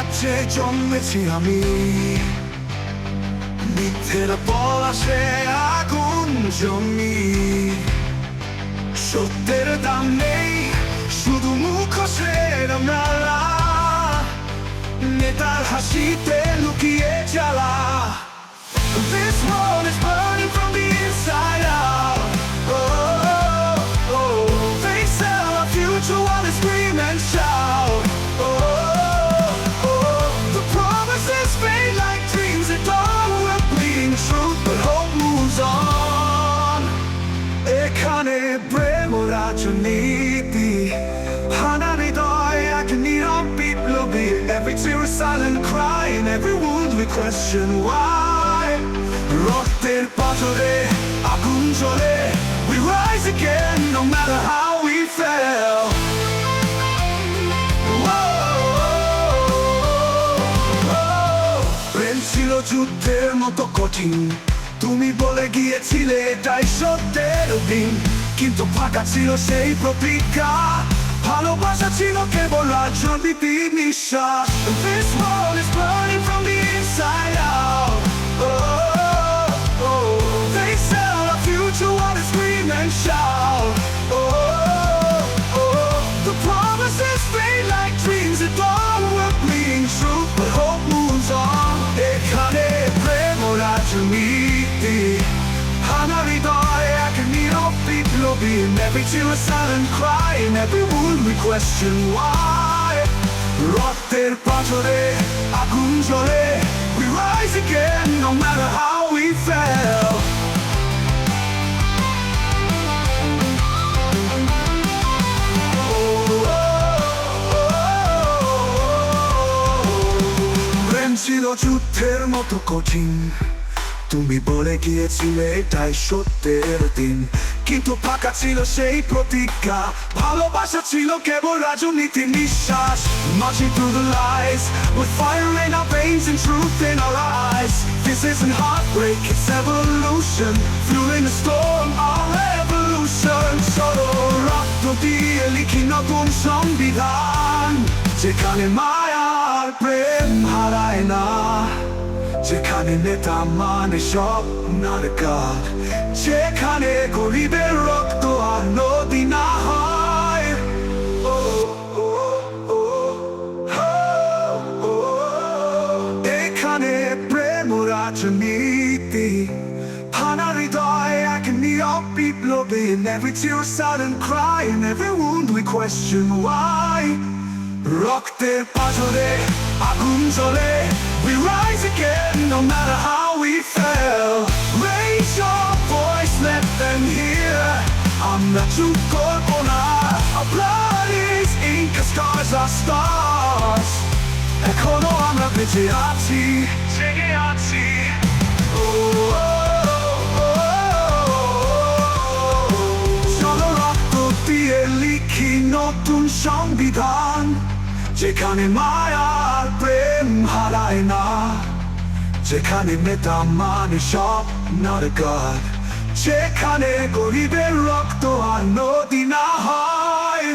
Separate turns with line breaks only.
রাজ্যে জন্মেছি আমি, মিথ্যের পলাশে আগুন জমি। সত্যের দাম নেই, শুধু মুখোশের মেলা, নেতার হাসিতে লুকিয়ে জ্বালা। This world is burning from the inside out. Oh, oh, they sell our future while they scream and shout. Oh, oh, the promises fade like dreams that don't work, bleeding truth, but hope moves on. এখানে প্রেম ও রাজনীতি, ভাঙা হৃদয় এক নীরব বিপ্লবী। Every tear a silent cry, and every wound we question why. রক্তের পাথরে আগুন জ্বলে, we rise again no matter how we fail. প্রেম ছিল যুদ্ধের মতো কঠিন, তুমি বলে গিয়েছিলে এটাই সত্যের দিন, কিন্তু ফাঁকা ছিল সেই প্রতিজ্ঞা। ভালোবাসা ছিল কেবল রাজনীতির নিঃশ্বাস। This world is burning from the inside out. Oh, oh, they sell our future while they scream and shout. Oh, oh, the promises fade like dreams that don't work, bleeding truth, but hope moves on. এখানে প্রেম ও রাজনীতি, ভাঙা হৃদয় এক নীরব বিপ্লবী। In every tear a silent cry, in every wound we question why. রক্তের পাথরে আগুন জ্বলে, we rise again no matter how we fail. প্রেম ছিল যুদ্ধের মতো কঠিন, তুমি বলে গিয়েছিলে এটাই সত্যের দিন, কিন্তু ফাঁকা ছিল সেই প্রতিজ্ঞা। ভালোবাসা ছিল কেবল রাজনীতির নিঃশ্বাস। Marching through the lies, with fire in our veins and truth in our eyes. This isn't heartbreak, it's evolution, fueling a storm, our revolution. সরো রক্ত দিয়ে লিখি নতুন সংবিধান, যেখানে মায়ার প্রেম হারায় না, যেখানে নেতা মানে সব নারকার, যেখানে গরিবের রক্ত আর নদী না হয়। এখানে প্রেম ও রাজনীতি, ভাঙা হৃদয় এক নীরব বিপ্লবী। In every tear a silent cry, in every wound we question why. রক্তের পাথরে আগুন জ্বলে, we rise again no matter how we fail. Raise your voice, let them hear. আমরা চুপ করব না, our blood is ink, our scars are stars. এখনো আমরা বেঁচে আছি, জেগে আছি। চলো রক্ত দিয়ে লিখি নতুন সংবিধান, যেখানে মায়ার প্রেম হারায় না, যেখানে নেতা মানে সব নারকার, যেখানে গরিবের রক্ত আর নদী না হয়।